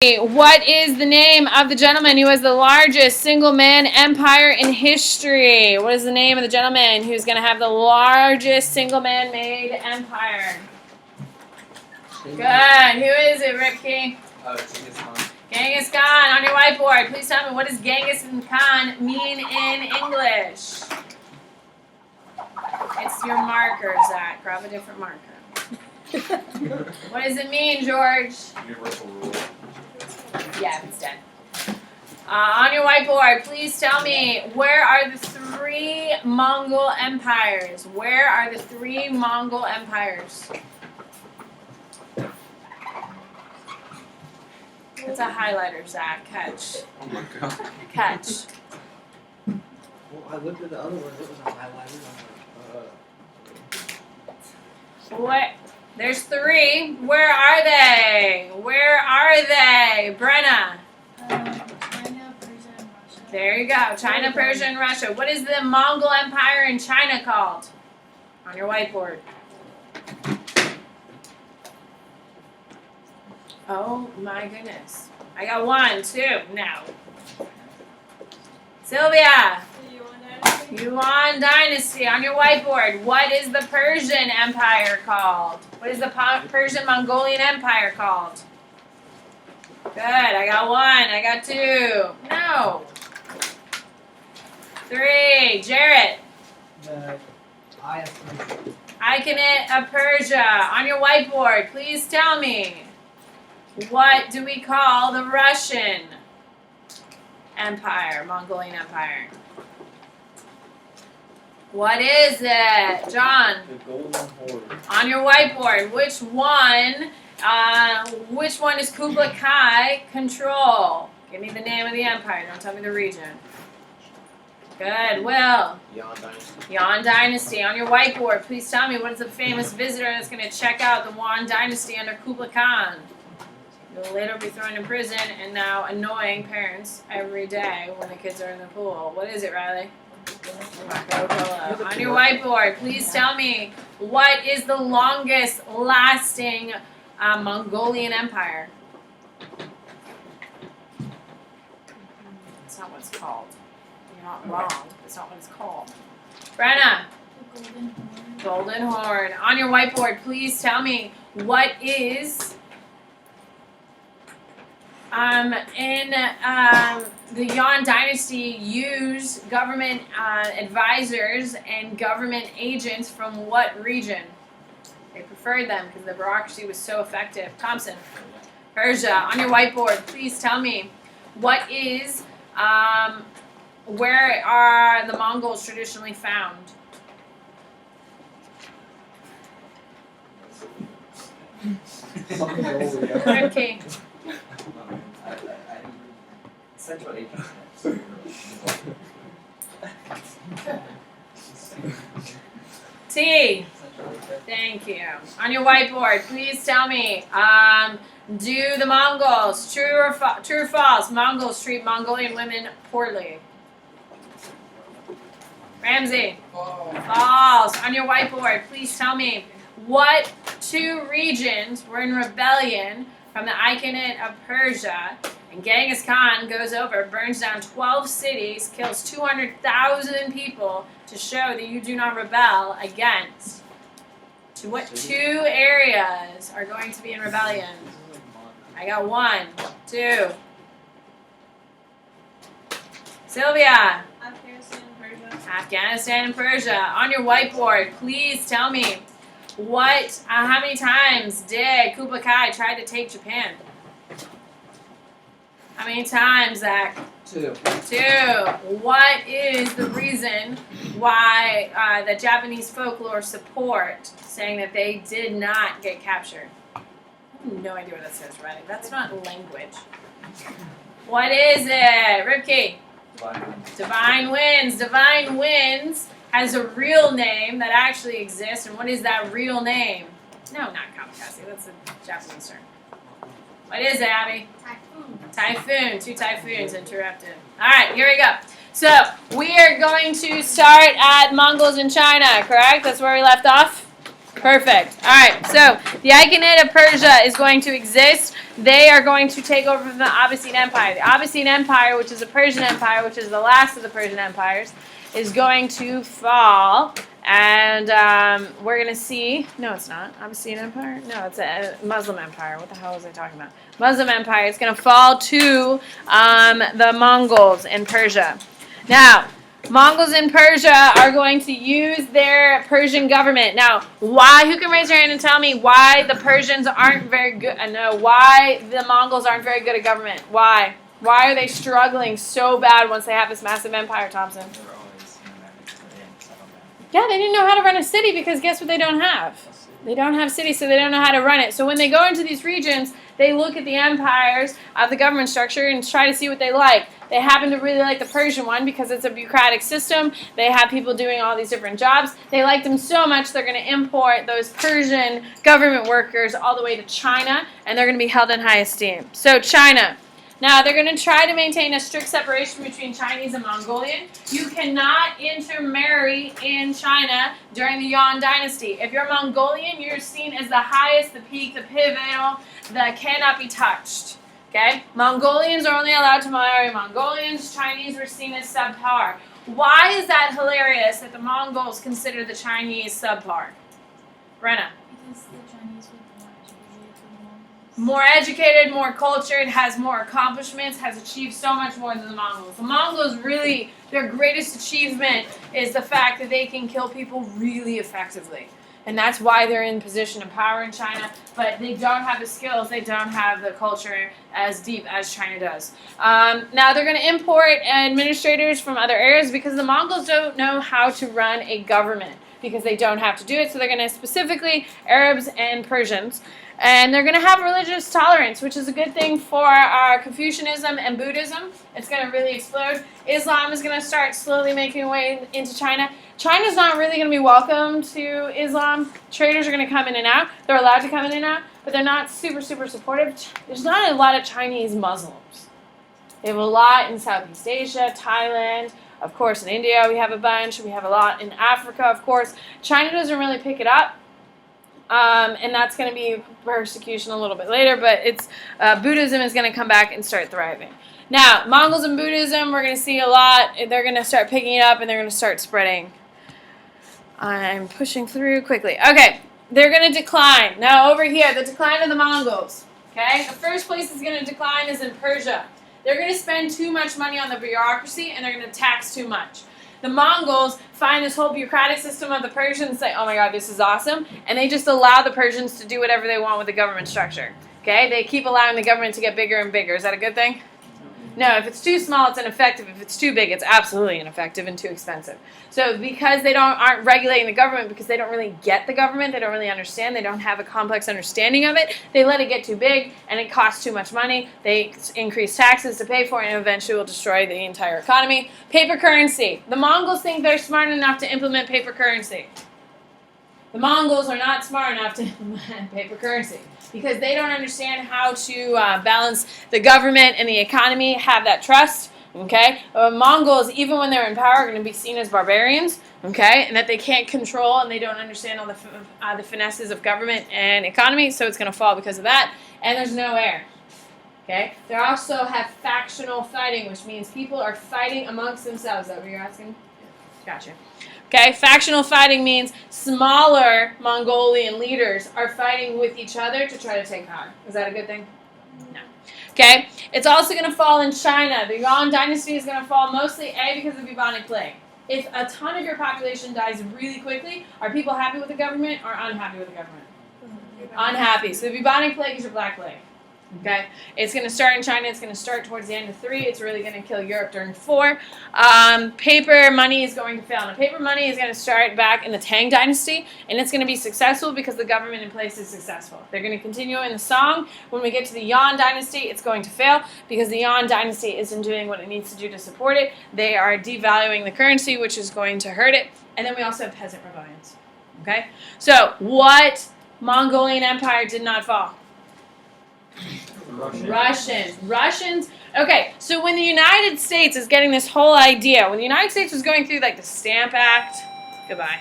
What is the name of the gentleman who has the largest single man empire in history? What is the name of the gentleman who's going to have the largest single man made empire? Good. Who is it, Ripke? Genghis Khan. Genghis Khan. On your whiteboard, please tell me, what does Genghis Khan mean in English? It's your marker, Zach. Grab a different marker. What does it mean, George? Universal rule. Yeah, it's dead. On your whiteboard, please tell me, where are the 3 Mongol empires? Where are the 3 Mongol empires? It's a highlighter, Zach. Catch. Oh my god. Catch. Well, I looked at the other one. It was a highlighter. What? There's 3. Where are they? Where are they? Brenna. China, Persia, and Russia. There you go. China, Persia, and Russia. What is the Mongol Empire in China called? On your whiteboard. Oh my goodness. I got 1, 2. No. Sylvia. Yuan Dynasty. On your whiteboard. What is the Persian Empire called? What is the Persian Mongolian Empire called? Good. I got 1. I got 2. No. 3. Jarrett. The Iconic of Persia. On your whiteboard, please tell me, what do we call the Russian Empire, Mongolian Empire? What is it? John. The Golden Horde. On your whiteboard, which one is Kublai Kai control? Give me the name of the empire. Don't tell me the region. Good. Will. Yuan Dynasty. Yuan Dynasty. On your whiteboard, please tell me, what is the famous visitor that's going to check out the Yuan Dynasty under Kublai Khan? You'll later be thrown in prison and now annoying parents every day when the kids are in the pool. What is it, Riley? Coca-Cola. On your whiteboard, please tell me, what is the longest lasting Mongolian empire? That's not what it's called. You're not wrong. That's not what it's called. Brenna. Golden Horn. On your whiteboard, please tell me, what is the Yuan Dynasty used government advisors and government agents from what region? They preferred them because the bureaucracy was so effective. Thompson. Persia. On your whiteboard, please tell me, what is, where are the Mongols traditionally found? Okay. Central Asia. T. Thank you. On your whiteboard, please tell me, do the Mongols, true or false, Mongols treat Mongolian women poorly? Ramsey. False. On your whiteboard, please tell me, what 2 regions were in rebellion from the Iconic of Persia, and Genghis Khan goes over, burns down 12 cities, kills 200,000 people to show that you do not rebel against? To what 2 areas are going to be in rebellion? I got 1, 2. Sylvia. Afghanistan and Persia. On your whiteboard, please tell me, how many times did Kublai Kai try to take Japan? How many times, Zach? 2. 2. What is the reason why the Japanese folklore support saying that they did not get captured? I have no idea what that says, right? That's not language. What is it? Ripke. Divine Winds. Divine Winds has a real name that actually exists, and what is that real name? No, not kamikaze. That's a Japanese term. What is it, Abby? Typhoon. 2 typhoons interrupted. All right, here we go. So we are going to start at Mongols in China, correct? That's where we left off? Perfect. All right. So the Achaemenid of Persia is going to exist. They are going to take over from the Abbasid Empire. The Abbasid Empire, which is the Persian Empire, which is the last of the Persian empires, is going to fall. And we're going to see. No, it's not. Abbasid Empire? No, it's a Muslim empire. What the hell was I talking about? Muslim empire. It's going to fall to the Mongols in Persia. Now, Mongols in Persia are going to use their Persian government. Now, why? Who can raise their hand and tell me why the Persians aren't very good? No, why the Mongols aren't very good at government? Why? Why are they struggling so bad once they have this massive empire, Thompson? They were always nomadic, so they didn't settle down. Yeah, they didn't know how to run a city because guess what they don't have? They don't have cities, so they don't know how to run it. So when they go into these regions, they look at the empires of the government structure and try to see what they like. They happen to really like the Persian one because it's a bureaucratic system. They have people doing all these different jobs. They like them so much they're going to import those Persian government workers all the way to China, and they're going to be held in high esteem. So China. Now, they're going to try to maintain a strict separation between Chinese and Mongolian. You cannot intermarry in China during the Yuan dynasty. If you're Mongolian, you're seen as the highest, the peak, the pivotal, that cannot be touched. Okay? Mongolians are only allowed to marry Mongolians. Chinese were seen as subpar. Why is that hilarious that the Mongols consider the Chinese subpar? Brenna. Because the Chinese were more educated than the Mongols. More educated, more cultured, has more accomplishments, has achieved so much more than the Mongols. The Mongols really, their greatest achievement is the fact that they can kill people really effectively. And that's why they're in position of power in China. But they don't have the skills, they don't have the culture as deep as China does. Now they're going to import administrators from other areas because the Mongols don't know how to run a government because they don't have to do it. So they're going to specifically Arabs and Persians. And they're going to have religious tolerance, which is a good thing for Confucianism and Buddhism. It's going to really explode. Islam is going to start slowly making a way into China. China's not really going to be welcome to Islam. Traders are going to come in and out. They're allowed to come in and out, but they're not super, super supportive. There's not a lot of Chinese Muslims. They have a lot in Southeast Asia, Thailand. Of course, in India we have a bunch. We have a lot in Africa, of course. China doesn't really pick it up. And that's going to be persecution a little bit later, but it's Buddhism is going to come back and start thriving. Now, Mongols and Buddhism, we're going to see a lot. They're going to start picking it up, and they're going to start spreading. I'm pushing through quickly. Okay, they're going to decline. Now, over here, the decline of the Mongols. Okay, the first place it's going to decline is in Persia. They're going to spend too much money on the bureaucracy, and they're going to tax too much. The Mongols find this whole bureaucratic system of the Persians and say, oh my God, this is awesome. And they just allow the Persians to do whatever they want with the government structure. Okay? They keep allowing the government to get bigger and bigger. Is that a good thing? No, if it's too small, it's ineffective. If it's too big, it's absolutely ineffective and too expensive. So because they aren't regulating the government, because they don't really get the government, they don't really understand, they don't have a complex understanding of it, they let it get too big and it costs too much money. They increase taxes to pay for it and eventually will destroy the entire economy. Paper currency. The Mongols think they're smart enough to implement paper currency. The Mongols are not smart enough to implement paper currency because they don't understand how to balance the government and the economy, have that trust, okay? Mongols, even when they're in power, are going to be seen as barbarians, okay? And that they can't control and they don't understand all the finesses of government and economy, so it's going to fall because of that. And there's no heir, okay? They also have factional fighting, which means people are fighting amongst themselves. Is that what you're asking? Gotcha. Okay, factional fighting means smaller Mongolian leaders are fighting with each other to try to take power. Is that a good thing? No. Okay, it's also going to fall in China. The Yuan dynasty is going to fall mostly, A, because of the bubonic plague. If a ton of your population dies really quickly, are people happy with the government or unhappy with the government? Unhappy. So the bubonic plague is your black plague. Okay, it's going to start in China. It's going to start towards the end of 3. It's really going to kill Europe during 4. Paper money is going to fail. Now, paper money is going to start back in the Tang Dynasty, and it's going to be successful because the government in place is successful. They're going to continue in the Song. When we get to the Yuan Dynasty, it's going to fail because the Yuan Dynasty isn't doing what it needs to do to support it. They are devaluing the currency, which is going to hurt it. And then we also have peasant rebellions. Okay, so what Mongolian Empire did not fall? Russians. Okay, so when the United States is getting this whole idea, when the United States was going through like the Stamp Act, goodbye.